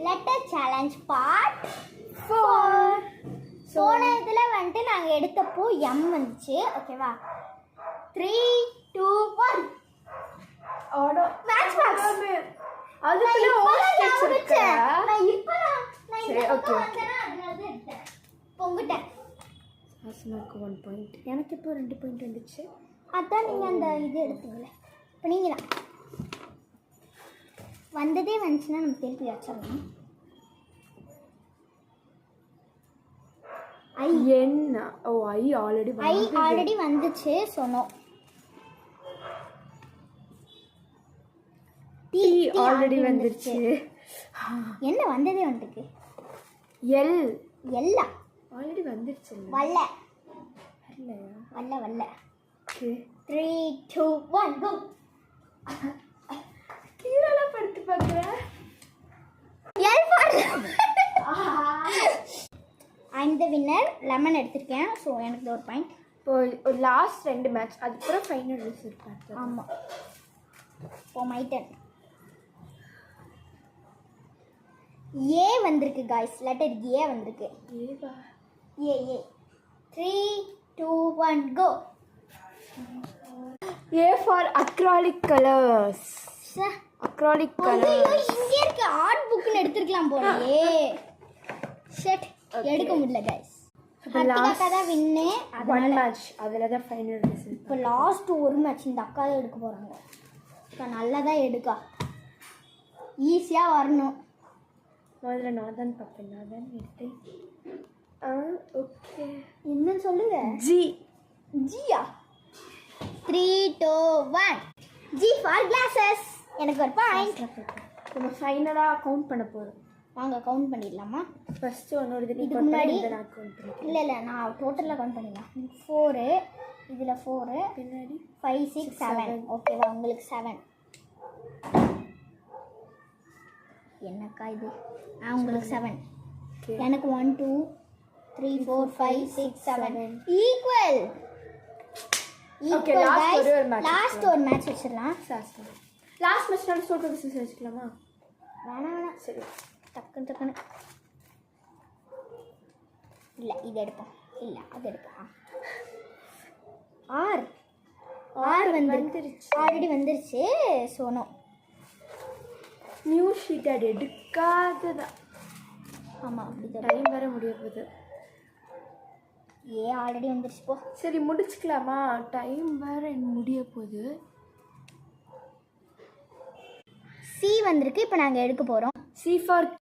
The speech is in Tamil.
Letter challenge part 4. போன இதில் வந்துட்டு நாங்கள் எடுத்தப்போ எம் வந்துச்சு. ஓகேவா? 3, 2, 1 ஆடோ மேட்ச் பாக்ஸ். அதுக்குள்ள ஓஸ்ட் வச்சிருக்கேன். சரி ஓகே பொங்கிட்டேன். ஹாசனாக்கு 1 பாயிண்ட். எனக்கு இப்போ 2 பாயிண்ட் வந்துச்சு. அதான் நீங்கள் அந்த இது எடுத்தீங்களே. இப்போ நீங்கள் தான் வந்ததே வந்துச்சுன்னா நம்ம திருப்பி வச்சிடலாம். என்ன? ஓ ஐ ஆல்ரெடி வந்துச்சு. சொன்னோம் டி ஆல்ரெடி வந்துருச்சு. என்ன வந்ததே வந்துருக்கு. எல் எல்லாம் ஆல்ரெடி வந்துருச்சு. வல்ல இல்லையா? வல்ல. ஓகே 3, 2, 1 கோ. கீழே படுத்து பார்க்குறேன். L for I'm the winner. Lemon எடுத்திருக்கேன். ஸோ எனக்கு ஒரு பாயிண்ட். இப்போ ஒரு லாஸ்ட் 2 மேட்ச், அதுக்கப்புறம் ஃபைனல் ரிசல்ட் பார்த்தேன். ஆமாம். இப்போ மை டர்ன். ஏ வந்திருக்கு காய்ஸ். லெட்டர் ஏ வந்திருக்கு. ஏவா? A 3, 2, 1 go. A for acrylic colours. Acrylic colours இங்கே இருக்கு. ஆர்ட் புக்னு எடுத்துருக்கலாம் போலயே. ஷட் எடுக்க முடியல கைஸ். ஹர்த்திகா தான் வின்னு. 1 மேட்ச், அதில் தான் ஃபைனல் ரிசல்ட். இப்போ லாஸ்ட் ஒரு மேட்ச் இந்த அக்கா தான் எடுக்க போகிறாங்க. இப்போ நல்லா தான் எடுக்கா. ஈஸியாக வரணும். முதல்ல நான் தான் பார்ப்பேன். நான் தான் எடுத்தேன். ஓகே என்னன்னு சொல்லுங்க. ஜி. ஜியா? 3, 2, 1 ஜி ஃபார் கிளாஸஸ். எனக்கு ஒரு பாயிண்ட். நம்ம ஃபைனலாக கவுண்ட் பண்ண போகிறோம். வாங்க கவுண்ட் பண்ணிடலாமா? ஃபஸ்ட்டு ஒன்னோட இதுக்கு முன்னாடி நான் கவுண்ட் பண்ணிக்கிறேன். இல்லை நான் டோட்டலாக கவுண்ட் பண்ணிடலாம். 4 இதில் 4 பின்னாடி 5, 6, 7. ஓகேவா? உங்களுக்கு 7. என்னக்கா இது? உங்களுக்கு 7. எனக்கு 1, 2, 3, 4, 5, 6, 7 ஈக்குவல். லாஸ்ட் ஒரு மேட்ச் வச்சிடலாம். லாஸ்ட் மேட்ச் சோட்டோ பிஸ்னஸ் வச்சுக்கலாமா? வேணாம். சரி டக்குன்னு இல்லை இது எடுப்போம். இல்லை அது எடுப்போம். ஆர் வந்துருச்சு. ஆல்ரெடி வந்துருச்சு. சோனோ நியூ ஷீட் அது எடுக்காததான். ஆமாம் அப்படி தான். டைம் வர முடிய போகுது. ஏ ஆல்ரெடி வந்துருச்சு. போ சரி முடிச்சுக்கலாமா? டைம் வேற முடிய போகுது. சி வந்திருக்கு. இப்போ நாங்கள் எடுக்க போகிறோம். C for